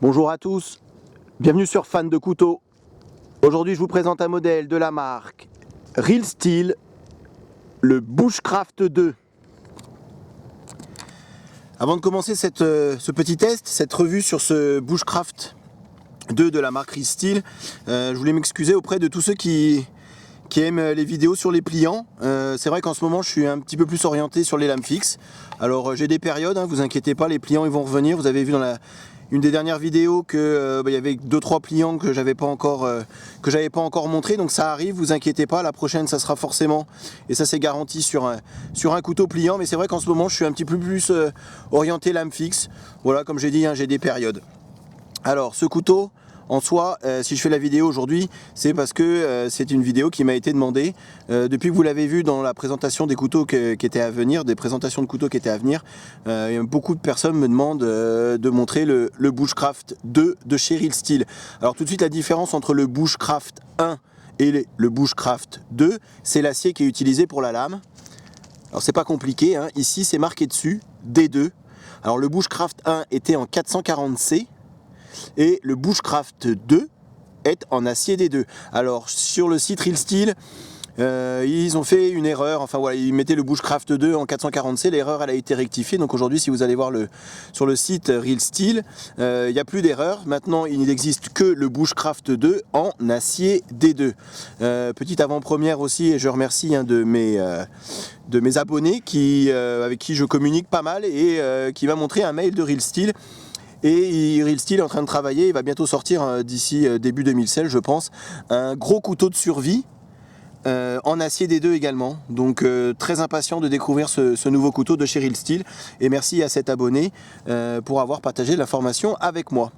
Bonjour à tous, bienvenue sur Fan de Couteaux. Aujourd'hui je vous présente un modèle de la marque Real Steel, le Bushcraft 2. Avant de commencer ce petit test, cette revue sur ce Bushcraft 2 de la marque Real Steel, je voulais m'excuser auprès de tous ceux qui aiment les vidéos sur les pliants. C'est vrai qu'en ce moment je suis un petit peu plus orienté sur les lames fixes. Alors j'ai des périodes, vous inquiétez pas, les pliants ils vont revenir. Vous avez vu dans une des dernières vidéos que il y avait 2-3 pliants que j'avais pas encore montré, donc ça arrive, vous inquiétez pas, la prochaine ça sera forcément, et ça c'est garanti sur un couteau pliant. Mais c'est vrai qu'en ce moment je suis un petit peu plus orienté lame fixe. Voilà, comme j'ai dit, j'ai des périodes. Alors ce couteau en soi, si je fais la vidéo aujourd'hui, c'est parce que c'est une vidéo qui m'a été demandée. Depuis que vous l'avez vu dans la présentation des couteaux qui étaient à venir, des présentations de couteaux qui étaient à venir, beaucoup de personnes me demandent de montrer le Bushcraft 2 de chez Real Steel. Alors tout de suite, la différence entre le Bushcraft 1 et le Bushcraft 2, c'est l'acier qui est utilisé pour la lame. Alors c'est pas compliqué, ici c'est marqué dessus, D2. Alors le Bushcraft 1 était en 440C, et le Bushcraft 2 est en acier D2. Alors sur le site Real Steel, ils ont fait une erreur, enfin voilà, ils mettaient le Bushcraft 2 en 440C, l'erreur elle a été rectifiée, donc aujourd'hui si vous allez voir sur le site Real Steel, il n'y a plus d'erreur. Maintenant il n'existe que le Bushcraft 2 en acier D2. Petite avant-première aussi, et je remercie de mes abonnés avec qui je communique pas mal, et qui m'a montré un mail de Real Steel. Et Real Steel est en train de travailler, il va bientôt sortir d'ici début 2016 je pense, un gros couteau de survie en acier D2 également. Donc très impatient de découvrir ce nouveau couteau de chez Real Steel. Et merci à cet abonné pour avoir partagé l'information avec moi.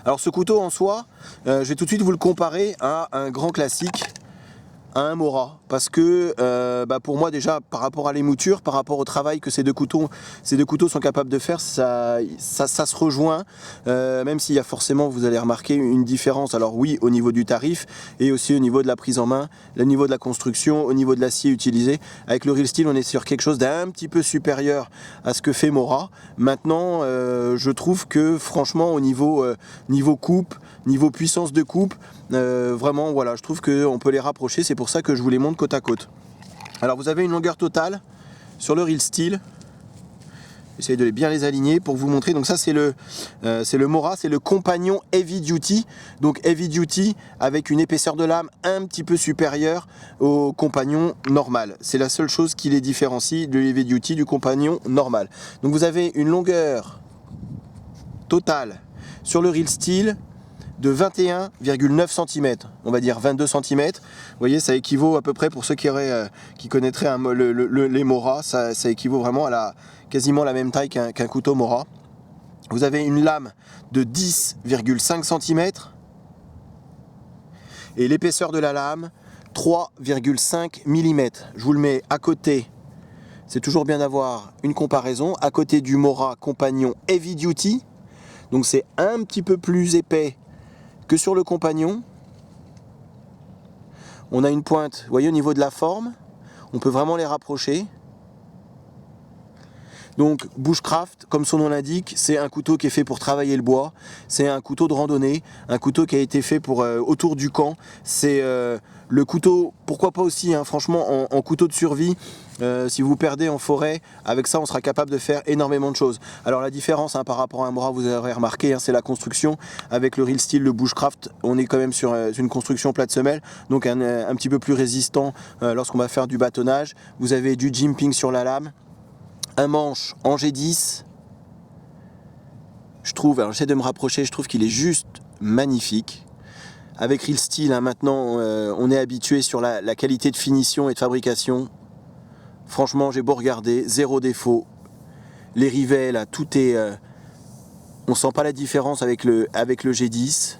Alors ce couteau en soi, je vais tout de suite vous le comparer à un grand classique, à un Mora, parce que pour moi déjà, par rapport à l'émouture, par rapport au travail que ces deux couteaux sont capables de faire, ça se rejoint, même s'il y a forcément, vous allez remarquer une différence. Alors oui, au niveau du tarif, et aussi au niveau de la prise en main, au niveau de la construction, au niveau de l'acier utilisé. Avec le Real Steel, on est sur quelque chose d'un petit peu supérieur à ce que fait Mora. Maintenant, je trouve que franchement, au niveau coupe, niveau puissance de coupe, vraiment voilà, je trouve qu'on peut les rapprocher. C'est pour ça que je vous les montre côte à côte. Alors vous avez une longueur totale sur le Real Steel. J'essaie de bien les aligner pour vous montrer. Donc ça c'est le Mora, c'est le compagnon Heavy Duty. Donc Heavy Duty avec une épaisseur de lame un petit peu supérieure au compagnon normal. C'est la seule chose qui les différencie de Heavy Duty du compagnon normal. Donc vous avez une longueur totale sur le Real Steel de 21,9 cm, on va dire 22 cm. Vous voyez, ça équivaut à peu près, pour ceux qui connaîtraient les Mora, ça équivaut vraiment à quasiment la même taille qu'un couteau Mora. Vous avez une lame de 10,5 cm et l'épaisseur de la lame 3,5 mm. Je vous le mets à côté, c'est toujours bien d'avoir une comparaison, à côté du Mora Compagnon Heavy Duty. Donc c'est un petit peu plus épais que sur le compagnon. On a une pointe, vous voyez, au niveau de la forme, on peut vraiment les rapprocher. Donc Bushcraft, comme son nom l'indique, c'est un couteau qui est fait pour travailler le bois, c'est un couteau de randonnée, un couteau qui a été fait pour autour du camp. C'est le couteau, pourquoi pas aussi, franchement, en couteau de survie. Si vous vous perdez en forêt, avec ça on sera capable de faire énormément de choses. Alors la différence par rapport à un Mora, vous aurez remarqué, c'est la construction. Avec le Real Steel, le Bushcraft, on est quand même sur une construction plate semelle, donc un petit peu plus résistant lorsqu'on va faire du bâtonnage. Vous avez du jimping sur la lame, un manche en G10. Je trouve, alors j'essaie de me rapprocher, je trouve qu'il est juste magnifique. Avec Real Steel, maintenant on est habitué sur la qualité de finition et de fabrication. Franchement, j'ai beau regarder, zéro défaut. Les rivets, là, tout est... on sent pas la différence avec le G10.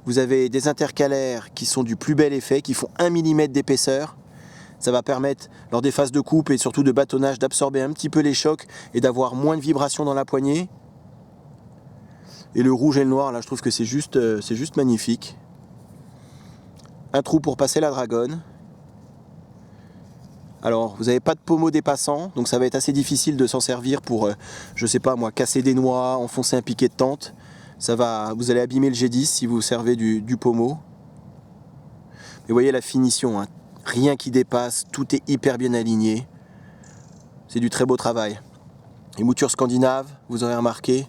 Vous avez des intercalaires qui sont du plus bel effet, qui font 1 mm d'épaisseur. Ça va permettre, lors des phases de coupe et surtout de bâtonnage, d'absorber un petit peu les chocs et d'avoir moins de vibrations dans la poignée. Et le rouge et le noir, là, je trouve que c'est juste magnifique. Un trou pour passer la dragonne. Alors vous n'avez pas de pommeau dépassant, donc ça va être assez difficile de s'en servir pour, je sais pas moi, casser des noix, enfoncer un piquet de tente. Vous allez abîmer le G10 si vous servez du pommeau. Mais vous voyez la finition, hein. Rien qui dépasse, tout est hyper bien aligné. C'est du très beau travail. Les moutures scandinaves, vous aurez remarqué.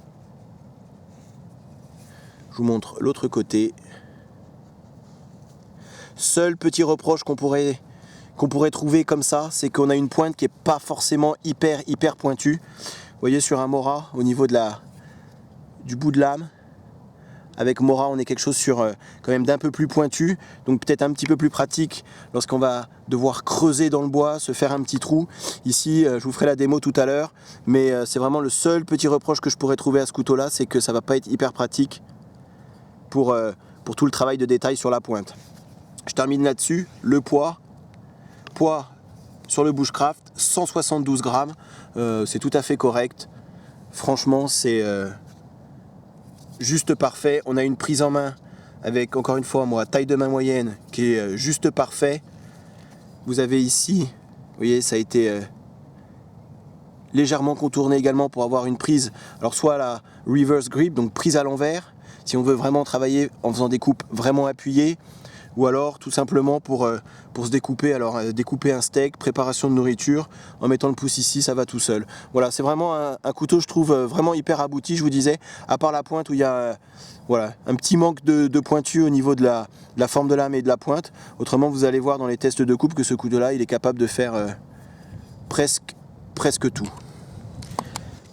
Je vous montre l'autre côté. Seul petit reproche qu'on pourrait trouver comme ça, c'est qu'on a une pointe qui n'est pas forcément hyper pointue. Vous voyez sur un Mora, au niveau du bout de lame, avec Mora on est quelque chose sur quand même d'un peu plus pointu, donc peut-être un petit peu plus pratique lorsqu'on va devoir creuser dans le bois, se faire un petit trou. Ici je vous ferai la démo tout à l'heure, mais c'est vraiment le seul petit reproche que je pourrais trouver à ce couteau là, c'est que ça va pas être hyper pratique pour tout le travail de détail sur la pointe. Je termine là-dessus. Le poids sur le Bushcraft, 172 grammes, c'est tout à fait correct. Franchement, c'est juste parfait. On a une prise en main avec, encore une fois, moi, taille de main moyenne qui est juste parfait. Vous avez ici, vous voyez, ça a été légèrement contourné également pour avoir une prise, alors soit la reverse grip, donc prise à l'envers, si on veut vraiment travailler en faisant des coupes vraiment appuyées, ou alors tout simplement pour se découper, alors découper un steak, préparation de nourriture, en mettant le pouce ici, ça va tout seul. Voilà, c'est vraiment un couteau, je trouve, vraiment hyper abouti, je vous disais, à part la pointe où il y a voilà, un petit manque de pointu au niveau de la forme de lame et de la pointe. Autrement, vous allez voir dans les tests de coupe que ce couteau-là, il est capable de faire presque tout.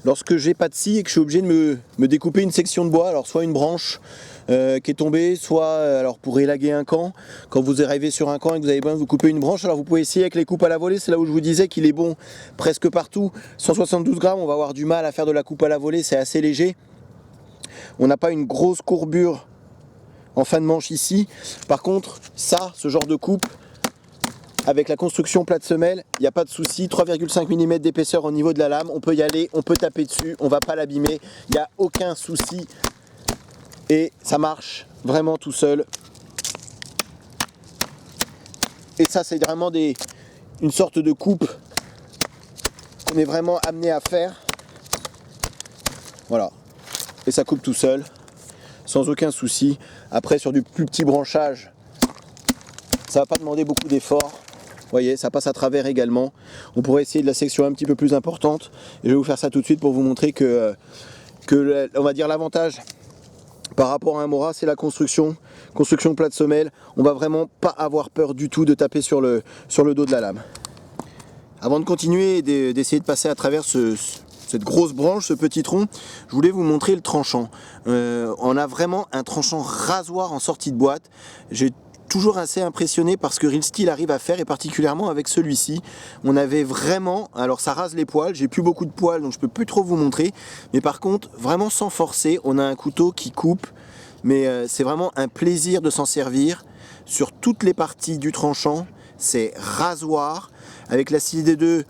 Lorsque j'ai pas de scie et que je suis obligé de me découper une section de bois, alors soit une branche qui est tombée, soit alors pour élaguer un camp, quand vous arrivez sur un camp et que vous avez besoin de vous couper une branche, alors vous pouvez essayer avec les coupes à la volée, c'est là où je vous disais qu'il est bon presque partout. 172 grammes, on va avoir du mal à faire de la coupe à la volée, c'est assez léger. On n'a pas une grosse courbure en fin de manche ici. Par contre, ce genre de coupe, avec la construction plate semelle, il n'y a pas de souci, 3,5 mm d'épaisseur au niveau de la lame, on peut y aller, on peut taper dessus, on ne va pas l'abîmer, il n'y a aucun souci et ça marche vraiment tout seul. Et ça c'est vraiment une sorte de coupe qu'on est vraiment amené à faire. Voilà, et ça coupe tout seul, sans aucun souci. Après sur du plus petit branchage, ça va pas demander beaucoup d'efforts. Vous voyez, ça passe à travers également. On pourrait essayer de la section un petit peu plus importante. Et je vais vous faire ça tout de suite pour vous montrer que on va dire l'avantage par rapport à un Mora, c'est la construction plate semelle. On va vraiment pas avoir peur du tout de taper sur le dos de la lame. Avant de continuer et d'essayer de passer à travers cette grosse branche, ce petit tronc, je voulais vous montrer le tranchant. On a vraiment un tranchant rasoir en sortie de boîte. J'ai toujours assez impressionné par ce que Real Steel arrive à faire, et particulièrement avec celui-ci. On avait vraiment, alors ça rase les poils, j'ai plus beaucoup de poils donc je peux plus trop vous montrer, mais par contre vraiment sans forcer, on a un couteau qui coupe, mais c'est vraiment un plaisir de s'en servir sur toutes les parties du tranchant. C'est rasoir, avec la CID2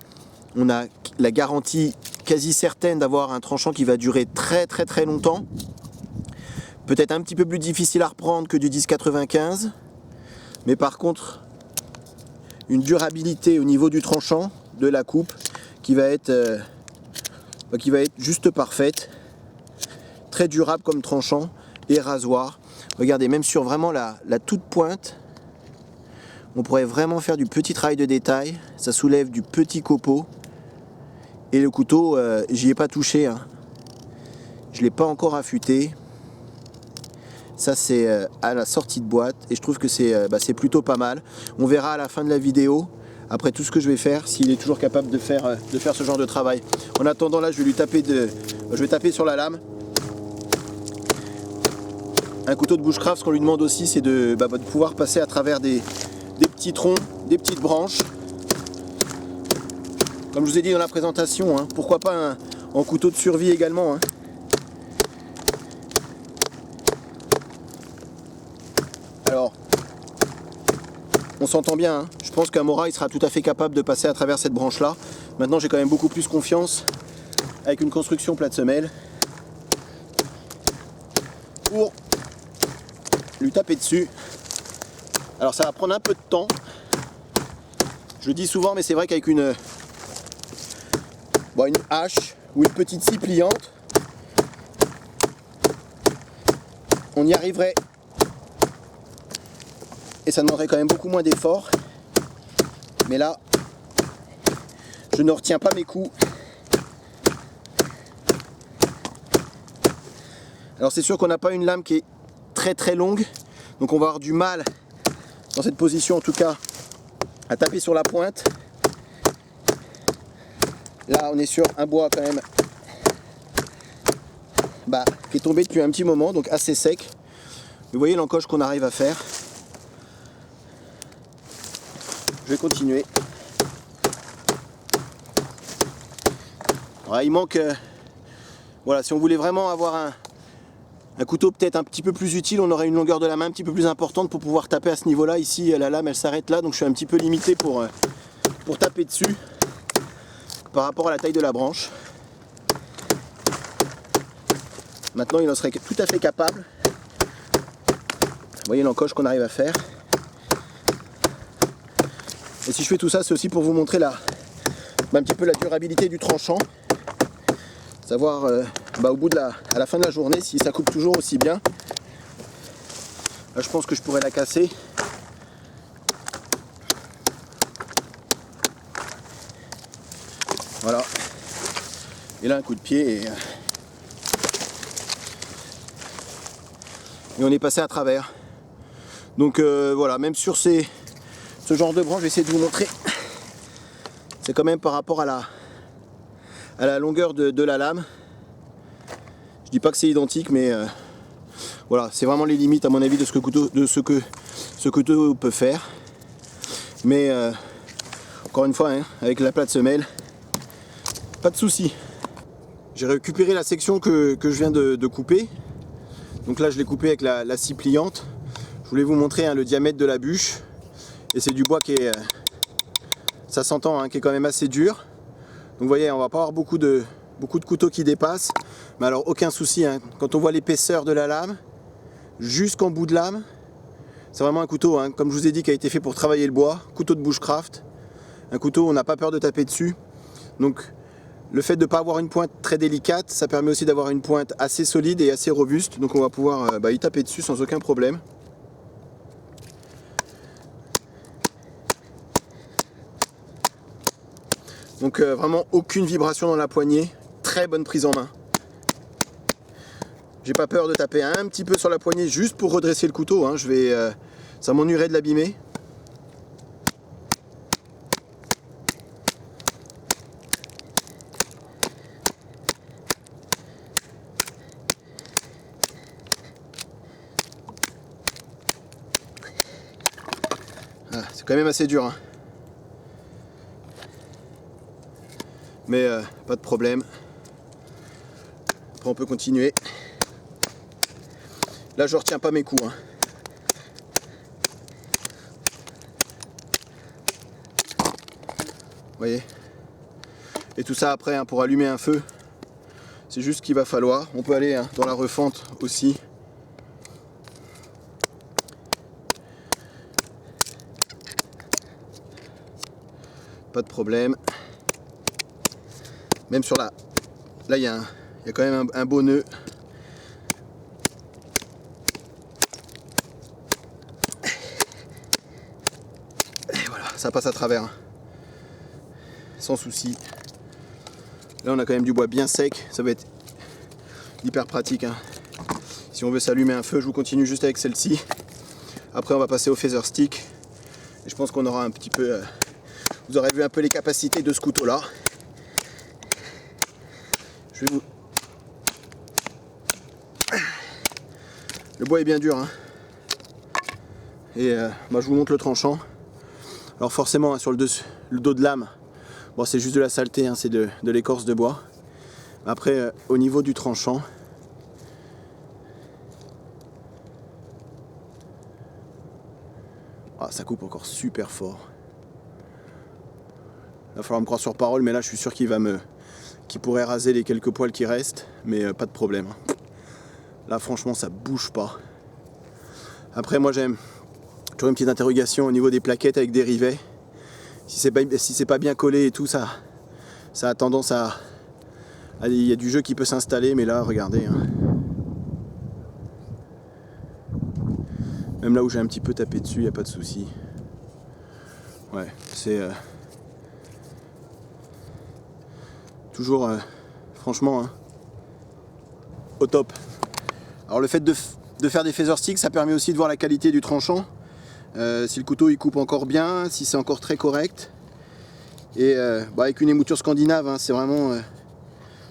on a la garantie quasi certaine d'avoir un tranchant qui va durer très longtemps, peut-être un petit peu plus difficile à reprendre que du 1095. Mais par contre, une durabilité au niveau du tranchant, de la coupe, qui va être juste parfaite. Très durable comme tranchant et rasoir. Regardez, même sur vraiment la toute pointe, on pourrait vraiment faire du petit travail de détail. Ça soulève du petit copeau. Et le couteau, j'y ai pas touché, hein. Je ne l'ai pas encore affûté. Ça c'est à la sortie de boîte et je trouve que c'est plutôt pas mal. On verra à la fin de la vidéo, après tout ce que je vais faire, s'il est toujours capable de faire ce genre de travail. En attendant là, je vais taper sur la lame. Un couteau de Bushcraft, ce qu'on lui demande aussi, c'est de pouvoir passer à travers des petits troncs, des petites branches. Comme je vous ai dit dans la présentation, hein, pourquoi pas en couteau de survie également, hein. Alors, on s'entend bien, hein. Je pense qu'un Mora il sera tout à fait capable de passer à travers cette branche là. Maintenant j'ai quand même beaucoup plus confiance avec une construction plate semelle pour lui taper dessus. Alors ça va prendre un peu de temps. Je le dis souvent, mais c'est vrai qu'avec une hache ou une petite scie pliante, on y arriverait et ça demanderait quand même beaucoup moins d'efforts. Mais là, je ne retiens pas mes coups. Alors c'est sûr qu'on n'a pas une lame qui est très longue, donc on va avoir du mal, dans cette position en tout cas, à taper sur la pointe. Là on est sur un bois quand même qui est tombé depuis un petit moment, donc assez sec. Vous voyez l'encoche qu'on arrive à faire. Je vais continuer. Alors, il manque, voilà, si on voulait vraiment avoir un couteau peut-être un petit peu plus utile, on aurait une longueur de la main un petit peu plus importante pour pouvoir taper à ce niveau-là. Ici, la lame, elle s'arrête là, donc je suis un petit peu limité pour taper dessus par rapport à la taille de la branche. Maintenant, il en serait tout à fait capable. Vous voyez l'encoche qu'on arrive à faire. Et si je fais tout ça, c'est aussi pour vous montrer un petit peu la durabilité du tranchant. Savoir au bout à la fin de la journée si ça coupe toujours aussi bien. Là, je pense que je pourrais la casser. Voilà. Et là un coup de pied et on est passé à travers. Donc voilà, même sur ce genre de branche, je vais essayer de vous montrer. C'est quand même par rapport à la longueur de la lame. Je dis pas que c'est identique, mais voilà, c'est vraiment les limites à mon avis de ce que ce couteau peut faire. Mais encore une fois, hein, avec la plate semelle, pas de souci. J'ai récupéré la section que je viens de couper. Donc là je l'ai coupé avec la scie pliante. Je voulais vous montrer le diamètre de la bûche. Et c'est du bois qui est, ça s'entend, hein, qui est quand même assez dur. Donc vous voyez, on va pas avoir beaucoup de couteaux qui dépassent. Mais alors aucun souci, hein, quand on voit l'épaisseur de la lame, jusqu'en bout de lame, c'est vraiment un couteau, hein, comme je vous ai dit, qui a été fait pour travailler le bois. Couteau de bushcraft. Un couteau, on n'a pas peur de taper dessus. Donc le fait de ne pas avoir une pointe très délicate, ça permet aussi d'avoir une pointe assez solide et assez robuste. Donc on va pouvoir y taper dessus sans aucun problème. Donc vraiment aucune vibration dans la poignée. Très bonne prise en main. J'ai pas peur de taper un petit peu sur la poignée juste pour redresser le couteau. Hein. Ça m'ennuierait de l'abîmer. C'est quand même assez dur, hein. Mais pas de problème. Après on peut continuer. Là je retiens pas mes coups, hein. Vous voyez. Et tout ça après, hein, pour allumer un feu, c'est juste ce qu'il va falloir. On peut aller, hein, dans la refente aussi. Pas de problème. Même sur là il y a quand même un beau nœud. Et voilà, ça passe à travers, hein. Sans souci. Là on a quand même du bois bien sec, ça va être hyper pratique, hein. Si on veut s'allumer un feu, je vous continue juste avec celle-ci. Après on va passer au feather stick. Et je pense qu'on aura un petit peu... vous aurez vu un peu les capacités de ce couteau là. Le bois est bien dur, hein. Et je vous montre le tranchant. Alors forcément, hein, sur le dos de lame, bon, c'est juste de la saleté, hein, c'est de l'écorce de bois. Après au niveau du tranchant, ça coupe encore super fort. Il va falloir me croire sur parole, mais là je suis sûr qu'il pourrait raser les quelques poils qui restent, mais pas de problème. Là franchement ça bouge pas. Après moi j'aime toujours une petite interrogation au niveau des plaquettes avec des rivets. Si c'est pas bien collé et tout, ça a tendance à... Il y a du jeu qui peut s'installer, mais là, regardez. Hein. Même là où j'ai un petit peu tapé dessus, il n'y a pas de souci. Ouais, c'est... toujours, franchement, hein, au top. Alors le fait de faire des phaser sticks, ça permet aussi de voir la qualité du tranchant. Si le couteau il coupe encore bien, si c'est encore très correct. Et avec une émouture scandinave, hein, c'est vraiment...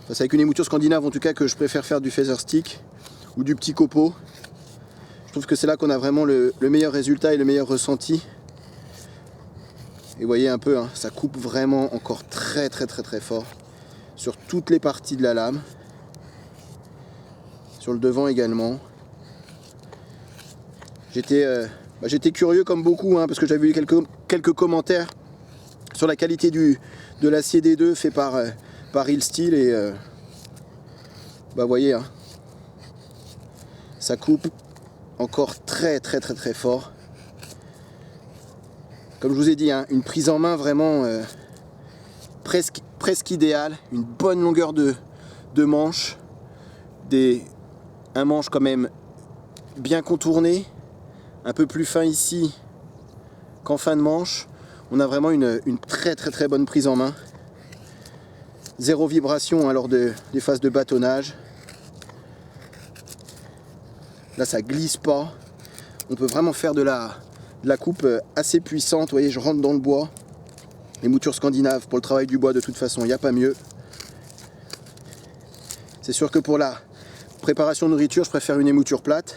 c'est avec une émouture scandinave en tout cas que je préfère faire du phaser stick ou du petit copeau. Je trouve que c'est là qu'on a vraiment le meilleur résultat et le meilleur ressenti. Et vous voyez un peu, hein, ça coupe vraiment encore très fort sur toutes les parties de la lame. Sur le devant également. J'étais curieux comme beaucoup, hein, parce que j'avais eu quelques commentaires sur la qualité de l'acier D2 fait par Real Steel et vous voyez, hein, ça coupe encore très fort. Comme je vous ai dit, hein, une prise en main vraiment presque idéale, une bonne longueur de manche, un manche quand même bien contourné, un peu plus fin ici qu'en fin de manche. On a vraiment une très bonne prise en main. Zéro vibration hein, lors des phases de bâtonnage. Là ça glisse pas. On peut vraiment faire de la coupe assez puissante. Vous voyez, je rentre dans le bois. Les moutures scandinaves pour le travail du bois, de toute façon, il n'y a pas mieux. C'est sûr que pour la préparation de nourriture, je préfère une émouture plate.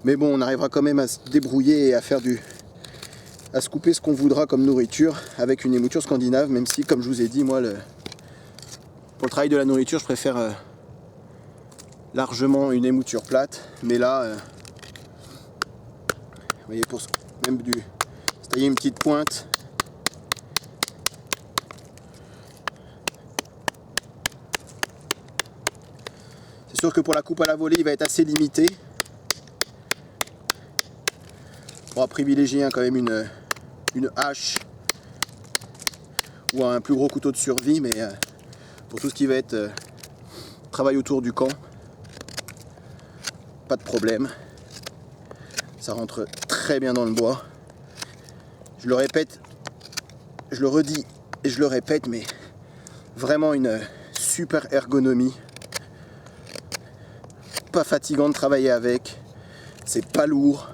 Mais bon, on arrivera quand même à se débrouiller et à se couper ce qu'on voudra comme nourriture avec une émouture scandinave, même si, comme je vous ai dit, moi, pour le travail de la nourriture, je préfère largement une émouture plate. Mais là, vous voyez, pour même se tailler une petite pointe. C'est sûr que pour la coupe à la volée, il va être assez limité. On va privilégier hein, quand même une hache ou un plus gros couteau de survie, mais pour tout ce qui va être travail autour du camp, pas de problème. Ça rentre très bien dans le bois. Je le répète, je le redis et je le répète, mais vraiment une super ergonomie. Pas fatigant de travailler avec, c'est pas lourd.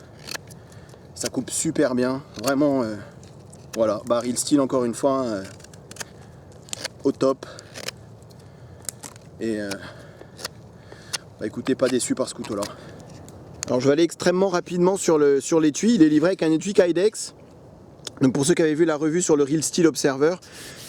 Ça coupe super bien, vraiment, voilà, Real Steel encore une fois, hein, au top. Et écoutez, pas déçu par ce couteau là. Alors je vais aller extrêmement rapidement sur l'étui, il est livré avec un étui Kydex. Donc pour ceux qui avaient vu la revue sur le Real Steel Observer,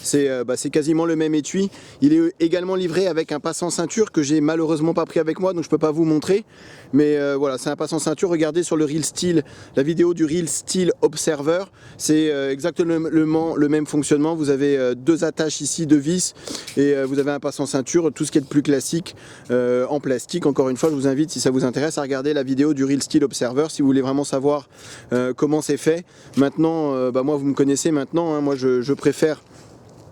c'est quasiment le même étui. Il est également livré avec un passant ceinture que j'ai malheureusement pas pris avec moi, donc je peux pas vous montrer. Mais voilà, c'est un passant ceinture. Regardez sur le Real Steel, la vidéo du Real Steel Observer, c'est exactement le même fonctionnement. Vous avez deux attaches ici de vis et vous avez un passant ceinture, tout ce qui est de plus classique en plastique. Encore une fois, je vous invite, si ça vous intéresse, à regarder la vidéo du Real Steel Observer si vous voulez vraiment savoir comment c'est fait. Maintenant, moi vous me connaissez maintenant, hein, moi je préfère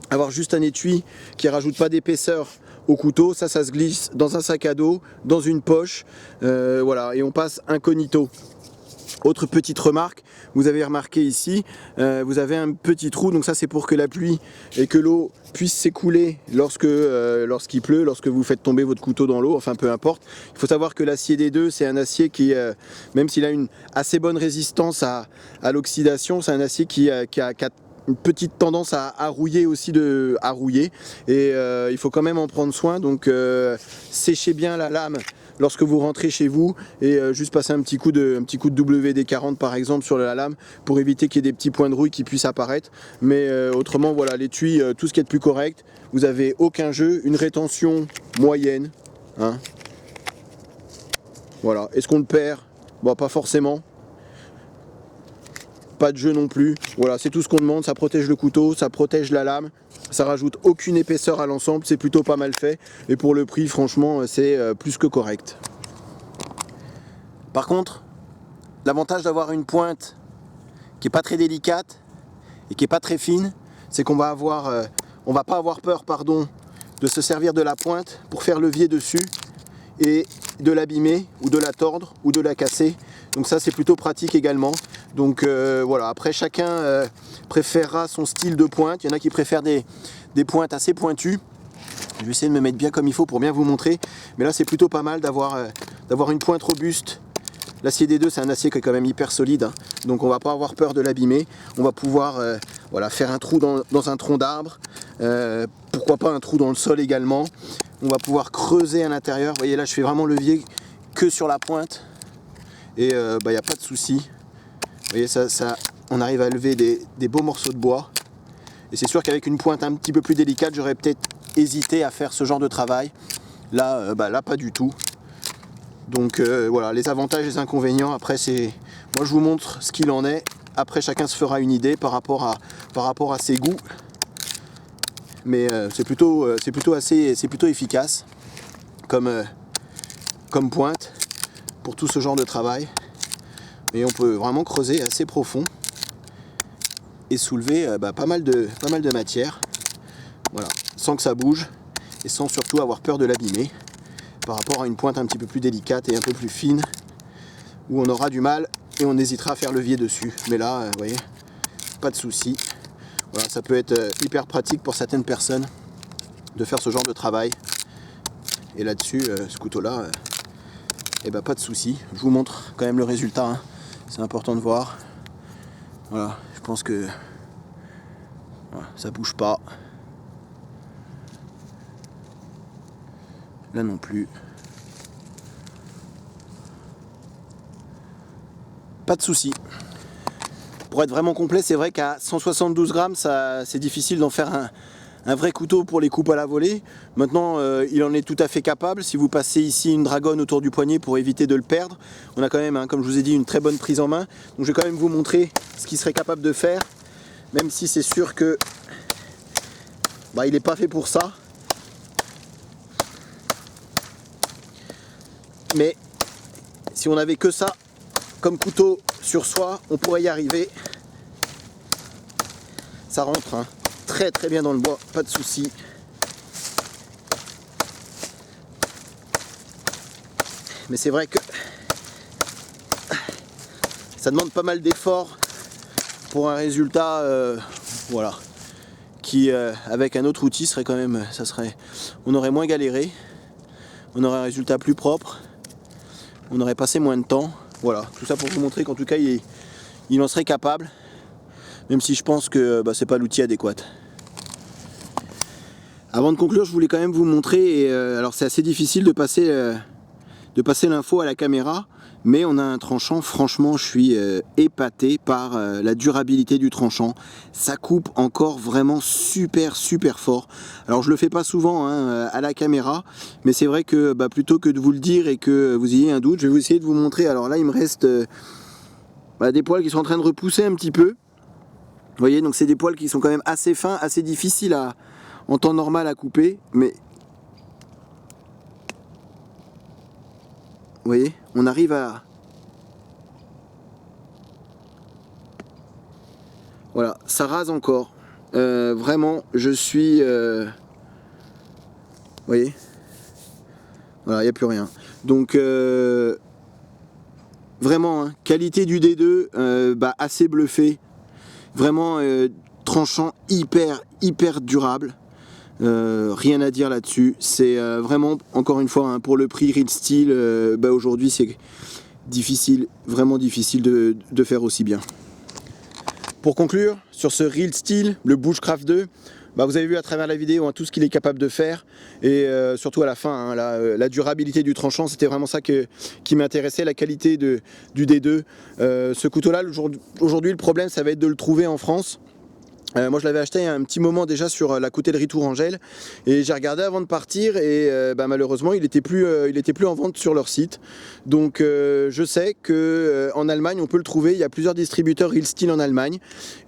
avoir juste un étui qui rajoute pas d'épaisseur au couteau. Ça se glisse dans un sac à dos, dans une poche, voilà, et on passe incognito. Autre petite remarque, vous avez remarqué ici, vous avez un petit trou, donc ça c'est pour que la pluie et que l'eau puisse s'écouler lorsqu'il pleut, lorsque vous faites tomber votre couteau dans l'eau, enfin peu importe. Il faut savoir que l'acier D2, c'est un acier qui, même s'il a une assez bonne résistance à l'oxydation, c'est un acier qui a une petite tendance à rouiller aussi, et il faut quand même en prendre soin. Donc séchez bien la lame lorsque vous rentrez chez vous et juste passer un petit coup de WD-40 par exemple sur la lame pour éviter qu'il y ait des petits points de rouille qui puissent apparaître. Mais autrement voilà, l'étui, tout ce qui est de plus correct, vous avez aucun jeu, une rétention moyenne, hein. Voilà, est-ce qu'on le perd? Bon, pas forcément. Pas de jeu non plus, voilà, c'est tout ce qu'on demande. Ça protège le couteau, ça protège la lame, ça rajoute aucune épaisseur à l'ensemble, c'est plutôt pas mal fait et pour le prix franchement c'est plus que correct. Par contre, l'avantage d'avoir une pointe qui est pas très délicate et qui est pas très fine, c'est qu'on va avoir, on va pas avoir peur, pardon, de se servir de la pointe pour faire levier dessus et de l'abîmer ou de la tordre ou de la casser. Donc ça c'est plutôt pratique également. Donc voilà, après chacun préférera son style de pointe. Il y en a qui préfèrent des pointes assez pointues. Je vais essayer de me mettre bien comme il faut pour bien vous montrer. Mais là c'est plutôt pas mal d'avoir une pointe robuste. L'acier D2 c'est un acier qui est quand même hyper solide, hein. Donc on va pas avoir peur de l'abîmer. On va pouvoir voilà, faire un trou dans un tronc d'arbre. Pourquoi pas un trou dans le sol également. On va pouvoir creuser à l'intérieur. Vous voyez là je fais vraiment levier que sur la pointe. Et il n'y a pas de souci. Vous voyez ça, on arrive à lever des beaux morceaux de bois. Et c'est sûr qu'avec une pointe un petit peu plus délicate, j'aurais peut-être hésité à faire ce genre de travail. Là, là pas du tout. Donc voilà, les avantages et les inconvénients. Après, moi je vous montre ce qu'il en est. Après, chacun se fera une idée par rapport à ses goûts. Mais c'est plutôt efficace comme pointe pour tout ce genre de travail. Et on peut vraiment creuser assez profond et soulever pas mal de matière. Voilà, sans que ça bouge et sans surtout avoir peur de l'abîmer. Par rapport à une pointe un petit peu plus délicate et un peu plus fine où on aura du mal et on hésitera à faire levier dessus. Mais là, vous voyez, pas de souci. Voilà, ça peut être hyper pratique pour certaines personnes de faire ce genre de travail. Et là-dessus, ce couteau-là, pas de souci. Je vous montre quand même le résultat, hein. C'est important de voir. Voilà, je pense que voilà, ça bouge pas. Là non plus. Pas de souci. Pour être vraiment complet, c'est vrai qu'à 172 grammes, c'est difficile d'en faire un vrai couteau pour les coupes à la volée. Maintenant, il en est tout à fait capable. Si vous passez ici une dragonne autour du poignet pour éviter de le perdre, on a quand même, hein, comme je vous ai dit, une très bonne prise en main. Donc je vais quand même vous montrer ce qu'il serait capable de faire, même si c'est sûr que il n'est pas fait pour ça. Mais si on n'avait que ça comme couteau sur soi, on pourrait y arriver. Ça rentre, hein, très très bien dans le bois, pas de souci. Mais c'est vrai que ça demande pas mal d'efforts pour un résultat voilà, qui avec un autre outil serait quand même, on aurait moins galéré, on aurait un résultat plus propre, on aurait passé moins de temps. Voilà, tout ça pour vous montrer qu'en tout cas il en serait capable, même si je pense que c'est pas l'outil adéquat. Avant de conclure, je voulais quand même vous montrer, alors c'est assez difficile de passer l'info à la caméra, mais on a un tranchant, franchement je suis épaté par la durabilité du tranchant. Ça coupe encore vraiment super fort. Alors je le fais pas souvent, hein, à la caméra, mais c'est vrai que plutôt que de vous le dire et que vous ayez un doute, je vais essayer de vous montrer. Alors là il me reste des poils qui sont en train de repousser un petit peu. Vous voyez, donc c'est des poils qui sont quand même assez fins, assez difficiles en temps normal à couper, mais vous voyez, on arrive à... Voilà, ça rase encore. Vraiment, je suis... Vous voyez, voilà, il n'y a plus rien. Donc, vraiment, hein, qualité du D2, assez bluffé. Vraiment, tranchant hyper durable. Rien à dire là-dessus. C'est vraiment, encore une fois, hein, pour le prix Real Steel, aujourd'hui c'est difficile, vraiment difficile de faire aussi bien. Pour conclure, sur ce Real Steel, le Bushcraft 2, vous avez vu à travers la vidéo, hein, tout ce qu'il est capable de faire, et surtout à la fin, hein, la durabilité du tranchant, c'était vraiment ça qui m'intéressait, la qualité du D2. Ce couteau-là, aujourd'hui, le problème, ça va être de le trouver en France. Moi je l'avais acheté il y a un petit moment déjà sur la coutellerie Tourangelle, et j'ai regardé avant de partir et malheureusement il était plus en vente sur leur site. Donc je sais que en Allemagne on peut le trouver, il y a plusieurs distributeurs Real Steel en Allemagne,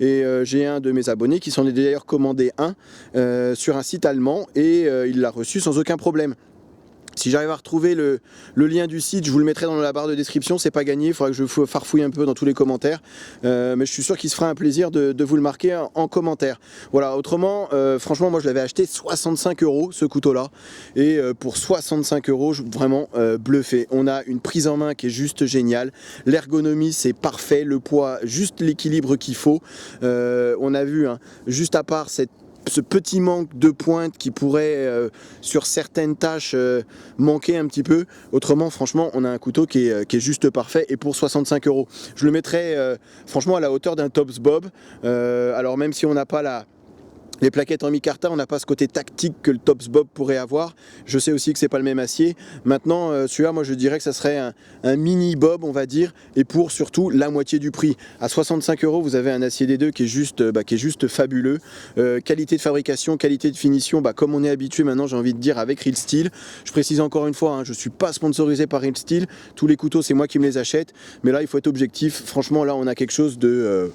et j'ai un de mes abonnés qui s'en est d'ailleurs commandé un sur un site allemand, et il l'a reçu sans aucun problème. Si j'arrive à retrouver le lien du site, je vous le mettrai dans la barre de description, c'est pas gagné, il faudra que je farfouille un peu dans tous les commentaires, mais je suis sûr qu'il se fera un plaisir de vous le marquer en commentaire. Voilà, autrement, franchement, moi je l'avais acheté 65 € ce couteau-là, et pour 65 €, vraiment bluffé. On a une prise en main qui est juste géniale, l'ergonomie c'est parfait, le poids, juste l'équilibre qu'il faut. On a vu, hein, juste à part ce petit manque de pointe qui pourrait sur certaines tâches manquer un petit peu. Autrement, franchement, on a un couteau qui est juste parfait, et pour 65 €. Je le mettrais franchement à la hauteur d'un Tops Bob. Alors même si on n'a pas les plaquettes en micarta, on n'a pas ce côté tactique que le Tops Bob pourrait avoir. Je sais aussi que c'est pas le même acier. Maintenant, celui-là, moi je dirais que ça serait un mini Bob, on va dire, et pour surtout la moitié du prix. À 65 €, vous avez un acier D2 qui est juste fabuleux. Qualité de fabrication, qualité de finition, comme on est habitué maintenant, j'ai envie de dire, avec Real Steel. Je précise encore une fois, hein, je ne suis pas sponsorisé par Real Steel. Tous les couteaux, c'est moi qui me les achète. Mais là, il faut être objectif. Franchement, là, on a quelque chose de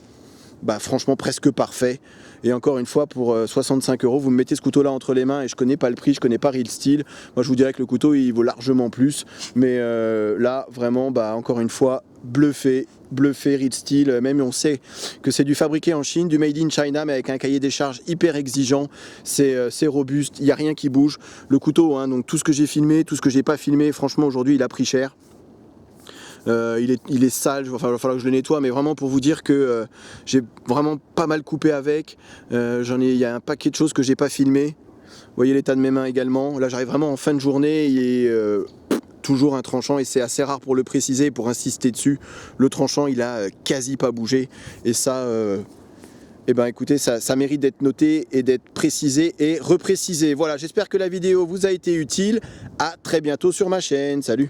franchement presque parfait. Et encore une fois, pour 65 €, vous me mettez ce couteau là entre les mains, et je connais pas le prix, je connais pas Real Steel. Moi je vous dirais que le couteau il vaut largement plus, mais là vraiment, encore une fois, bluffé Real Steel. Même on sait que c'est du fabriqué en Chine, du made in China, mais avec un cahier des charges hyper exigeant. C'est robuste, il n'y a rien qui bouge. Le couteau, hein, donc tout ce que j'ai filmé, tout ce que j'ai pas filmé, franchement aujourd'hui il a pris cher. Il est sale, il va falloir que je le nettoie, mais vraiment pour vous dire que j'ai vraiment pas mal coupé avec. Il y a un paquet de choses que j'ai pas filmé. Vous voyez l'état de mes mains également. Là j'arrive vraiment en fin de journée, et toujours un tranchant, et c'est assez rare pour le préciser, pour insister dessus. Le tranchant il a quasi pas bougé, et ça écoutez, ça mérite d'être noté et d'être précisé et reprécisé. Voilà, j'espère que la vidéo vous a été utile. À très bientôt sur ma chaîne. Salut!